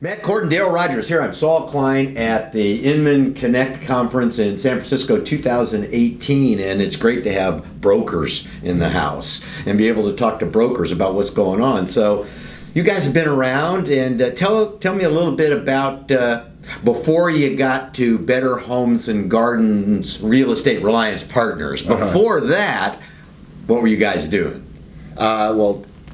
Matt Cord and Daryl Rogers here. I'm Saul Klein at the Inman Connect conference in San Francisco 2018, and it's great to have brokers in the house and be able to talk to brokers about what's going on. So you guys have been around, and tell me a little bit about before you got to Better Homes and Gardens Real Estate Reliance Partners. Before that, what were you guys doing?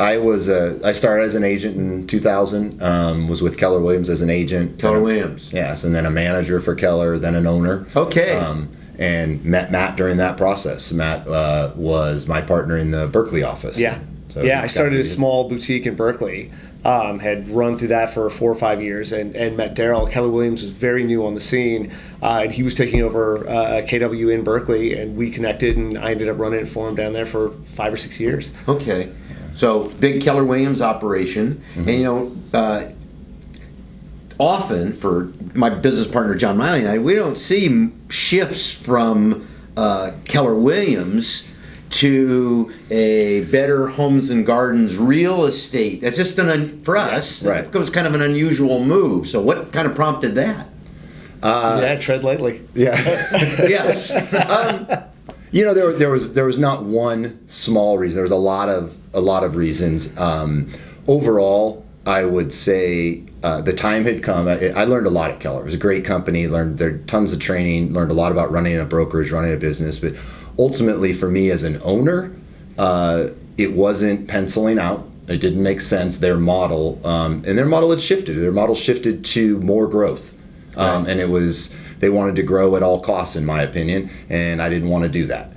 I started as an agent in 2000, was with Keller Williams as an agent. Keller Williams. Yes, and then a manager for Keller, then an owner. Okay. And met Matt during that process. Matt was my partner in the Berkeley office. Yeah. So I started a small boutique in Berkeley. Had run through that for 4 or 5 years and met Daryl. Keller Williams was very new on the scene, and he was taking over KW in Berkeley, and we connected, and I ended up running it for him down there for 5 or 6 years. Okay. So big Keller Williams operation, and often for my business partner John Miley and I, we don't see shifts from Keller Williams to a Better Homes and Gardens Real Estate. That's just for us. Right. It was kind of an unusual move. So what kind of prompted that? Tread lightly. Yeah. Yes. There was not one small reason. There was a lot of reasons. Overall, I would say the time had come. I learned a lot at Keller. It was a great company. Learned there tons of training. Learned a lot about running a brokerage, running a business. But ultimately, for me as an owner, it wasn't penciling out. It didn't make sense. Their model and their model had shifted. Their model shifted to more growth, and it was. They wanted to grow at all costs, in my opinion, and I didn't want to do that.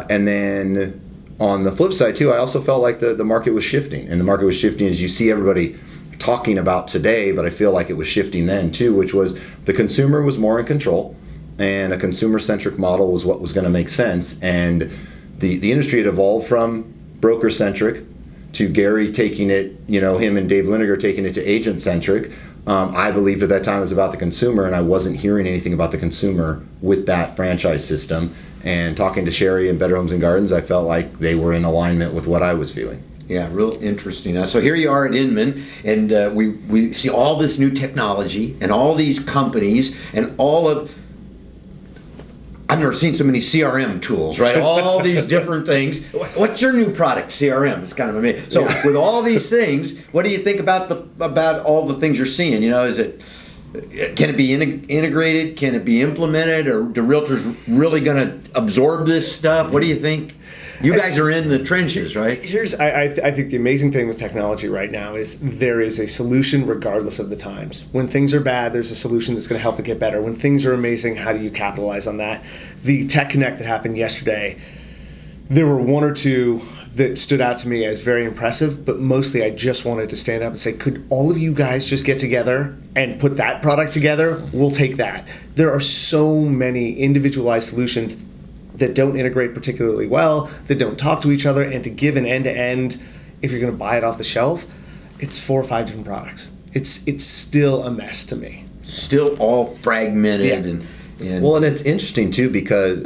And then on the flip side, too, I also felt like the market was shifting. And the market was shifting as you see everybody talking about today, but I feel like it was shifting then, too, which was the consumer was more in control, and a consumer-centric model was what was going to make sense. And the industry had evolved from broker-centric to Gary taking it, him and Dave Liniger taking it to agent-centric. I believed at that time it was about the consumer, and I wasn't hearing anything about the consumer with that franchise system. And talking to Sherry and Better Homes and Gardens, I felt like they were in alignment with what I was feeling. Yeah, real interesting. So here you are at Inman, and we see all this new technology and all these companies and I've never seen so many CRM tools, right? All these different things. What's your new product, CRM? It's kind of amazing. So with all these things, what do you think about all the things you're seeing? Can it be integrated? Can it be implemented? Or do realtors really going to absorb this stuff? What do you think? You guys are in the trenches, right? I think the amazing thing with technology right now is there is a solution regardless of the times. When things are bad, there's a solution that's going to help it get better. When things are amazing, how do you capitalize on that? The Tech Connect that happened yesterday, there were one or two that stood out to me as very impressive, but mostly I just wanted to stand up and say, could all of you guys just get together and put that product together? We'll take that. There are so many individualized solutions that don't integrate particularly well, that don't talk to each other, and to give an end-to-end, if you're going to buy it off the shelf, it's 4 or 5 different products. It's still a mess to me. Still all fragmented. Yeah. And it's interesting too because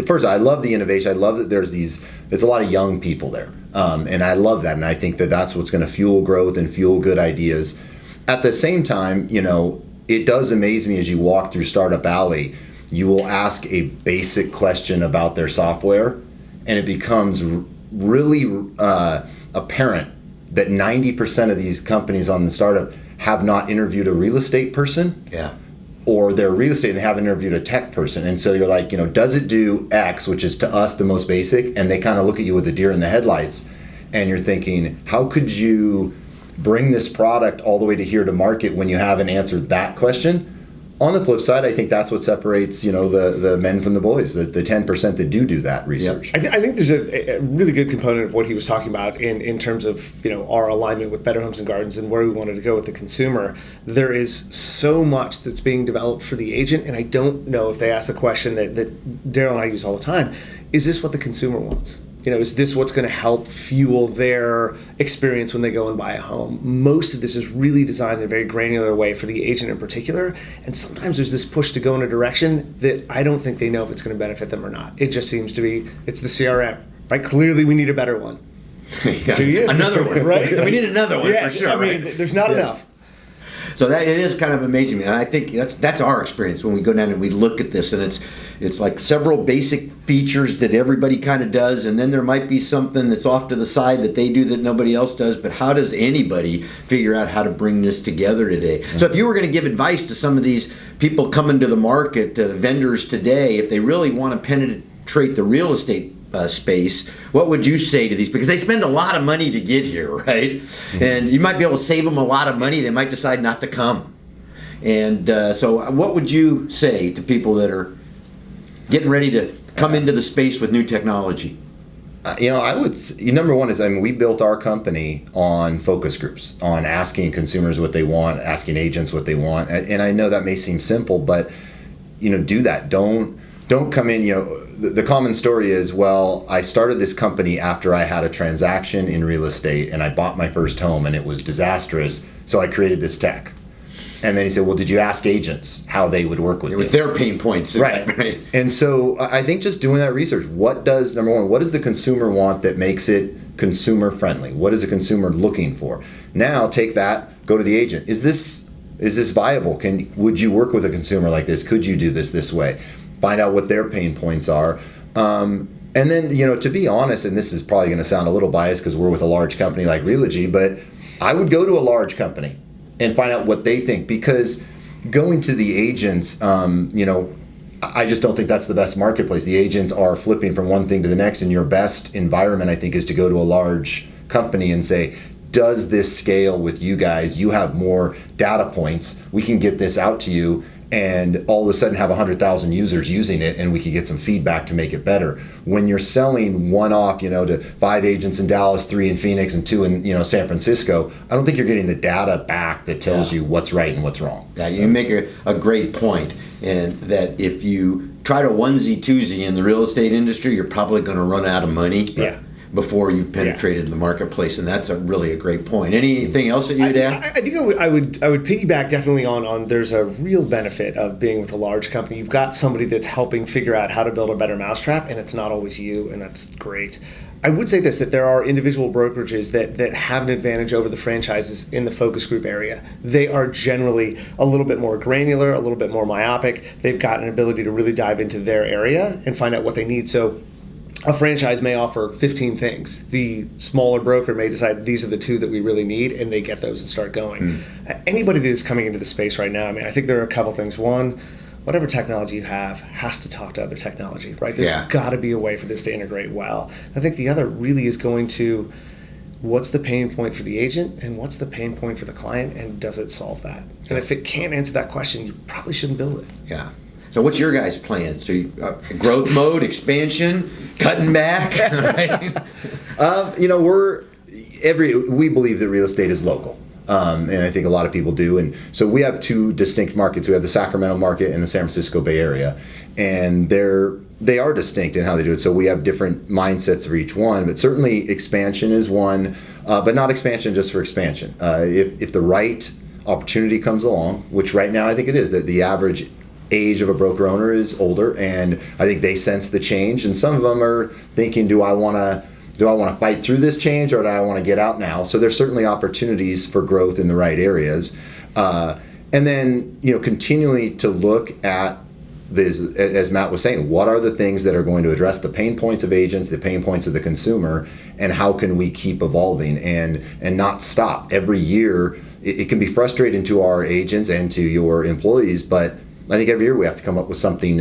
first I love the innovation. I love that there's a lot of young people there, and I love that, and I think that that's what's going to fuel growth and fuel good ideas. At the same time, it does amaze me as you walk through Startup Alley. You will ask a basic question about their software, and it becomes really apparent that 90% of these companies on the startup have not interviewed a real estate person. Yeah. Or they're real estate and they haven't interviewed a tech person. And so you're like, does it do X, which is to us the most basic? And they kind of look at you with the deer in the headlights, and you're thinking, how could you bring this product all the way to here to market when you haven't answered that question? On the flip side, I think that's what separates, the men from the boys, the 10% that do that research. Yep. I think there's a really good component of what he was talking about in terms of our alignment with Better Homes and Gardens and where we wanted to go with the consumer. There is so much that's being developed for the agent, and I don't know if they ask the question that Daryl and I use all the time, is this what the consumer wants? Is this what's going to help fuel their experience when they go and buy a home? Most of this is really designed in a very granular way for the agent in particular. And sometimes there's this push to go in a direction that I don't think they know if it's going to benefit them or not. It just seems to be, it's the CRM, right? Clearly we need a better one. Yeah. Do you? Another one, right? We need another one for sure. There's not enough. So that it is kind of amazing, and I think that's our experience when we go down and we look at this, and it's like several basic features that everybody kind of does, and then there might be something that's off to the side that they do that nobody else does. But how does anybody figure out how to bring this together today? So if you were going to give advice to some of these people coming to the market, vendors today, if they really want to penetrate the real estate space, what would you say to these? Because they spend a lot of money to get here, right? And you might be able to save them a lot of money. They might decide not to come. And so what would you say to people that are getting ready to come into the space with new technology? I would, number one is, we built our company on focus groups, on asking consumers what they want, asking agents what they want. And I know that may seem simple, but, do that. Don't come in, the common story is, well, I started this company after I had a transaction in real estate and I bought my first home and it was disastrous, so I created this tech. And then he said, well, did you ask agents how they would work with it? It was their pain points. Right. And so I think just doing that research, number one, what does the consumer want that makes it consumer friendly? What is the consumer looking for? Now take that, go to the agent. Is this viable? Would you work with a consumer like this? Could you do this way? Find out what their pain points are. And then, to be honest, and this is probably going to sound a little biased because we're with a large company like Realty, but I would go to a large company and find out what they think, because going to the agents, I just don't think that's the best marketplace. The agents are flipping from one thing to the next, and your best environment, I think, is to go to a large company and say, does this scale with you guys? You have more data points. We can get this out to you, and all of a sudden have 100,000 users using it, and we could get some feedback to make it better. When you're selling one-off, to 5 agents in Dallas, 3 in Phoenix, and 2 in San Francisco, I don't think you're getting the data back that tells you what's right and what's wrong. Yeah, you make a great point, and that if you try to onesie-twosie in the real estate industry, you're probably going to run out of money. Yeah. Before you've penetrated the marketplace, and that's really a great point. Anything else that you'd add? I think I would piggyback definitely on there's a real benefit of being with a large company. You've got somebody that's helping figure out how to build a better mousetrap, and it's not always you, and that's great. I would say this, that there are individual brokerages that have an advantage over the franchises in the focus group area. They are generally a little bit more granular, a little bit more myopic. They've got an ability to really dive into their area and find out what they need. So a franchise may offer 15 things. The smaller broker may decide these are the 2 that we really need, and they get those and start going. Anybody that is coming into the space right now, I think there are a couple things. One, whatever technology you have has to talk to other technology, right? There's got to be a way for this to integrate well. I think the other really is going to, what's the pain point for the agent and what's the pain point for the client, and does it solve that? And if it can't answer that question, you probably shouldn't build it. Yeah. So what's your guys' plan? So growth mode, expansion, cutting back? Right? We believe that real estate is local. And I think a lot of people do. And so we have 2 distinct markets. We have the Sacramento market and the San Francisco Bay Area. And they are distinct in how they do it. So we have different mindsets for each one. But certainly expansion is one, but not expansion just for expansion. If the right opportunity comes along, which right now I think it is, that the average age of a broker owner is older, and I think they sense the change, and some of them are thinking, do I want to fight through this change, or do I want to get out now? So there's certainly opportunities for growth in the right areas, and then continually to look at this, as Matt was saying, what are the things that are going to address the pain points of agents, the pain points of the consumer, and how can we keep evolving and not stop every year? It can be frustrating to our agents and to your employees, but I think every year we have to come up with something,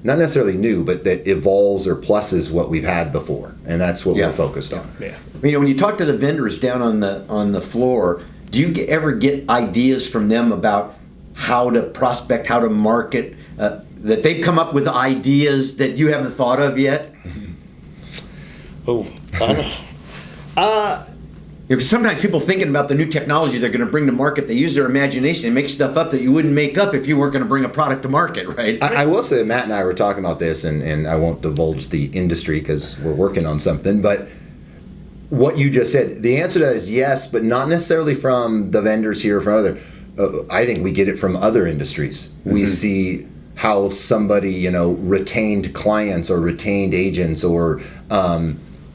not necessarily new, but that evolves or pluses what we've had before, and that's what we're focused on. Yeah. When you talk to the vendors down on the floor, do you ever get ideas from them about how to prospect, how to market? That they've come up with ideas that you haven't thought of yet? Oh, I don't know. Sometimes people thinking about the new technology they're going to bring to market, they use their imagination and make stuff up that you wouldn't make up if you weren't going to bring a product to market, right? I will say, Matt and I were talking about this, and I won't divulge the industry because we're working on something, but what you just said, the answer to that is yes, but not necessarily from the vendors here or from other. I think we get it from other industries. We see how somebody, retained clients or retained agents, or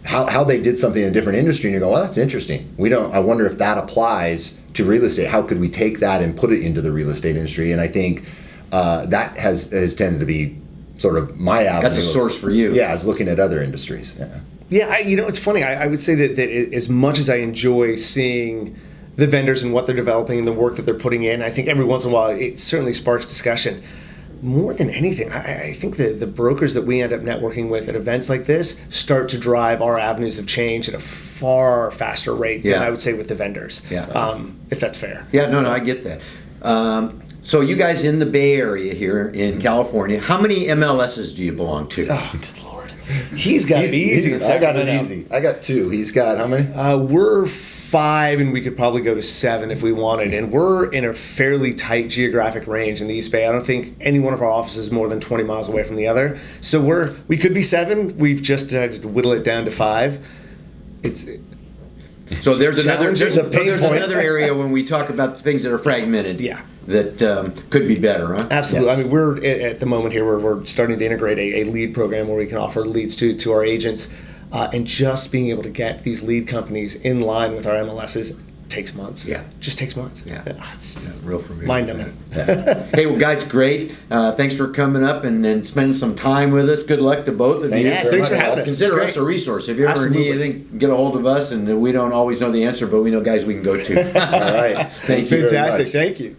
how they did something in a different industry, and you go, well, that's interesting. I wonder if that applies to real estate. How could we take that and put it into the real estate industry? And I think that has tended to be sort of my avenue. That's a source for you. Yeah, I was looking at other industries. Yeah. Yeah, it's funny. I would say that as much as I enjoy seeing the vendors and what they're developing and the work that they're putting in, I think every once in a while it certainly sparks discussion. More than anything, I think the brokers that we end up networking with at events like this start to drive our avenues of change at a far faster rate than I would say with the vendors. Yeah. If that's fair. Yeah, no, I get that. So you guys in the Bay Area here in California, how many MLSs do you belong to? Oh, good Lord. He's got it easy. I got it easy. I got 2. He's got how many? We're 5, and we could probably go to 7 if we wanted. And we're in a fairly tight geographic range in the East Bay. I don't think any one of our offices is more than 20 miles away from the other. So we could be 7. We've just decided to whittle it down to 5. So there's Challenges a pain point. another area when we talk about things that are fragmented. Yeah. That could be better, huh? Absolutely. Yes. I mean, we're at the moment here, we're starting to integrate a lead program where we can offer leads to our agents. And just being able to get these lead companies in line with our MLSs takes months. Yeah. Just takes months. Yeah. It's just Real familiar. mind-numbing. Hey, well, guys, great. Thanks for coming up and spending some time with us. Good luck to both of you. Yeah, thanks for having us. Consider Great. us a resource. If you ever Absolutely. need anything, get a hold of us. And we don't always know the answer, but we know guys we can go to. All right. Thank you very Fantastic. much. Thank you.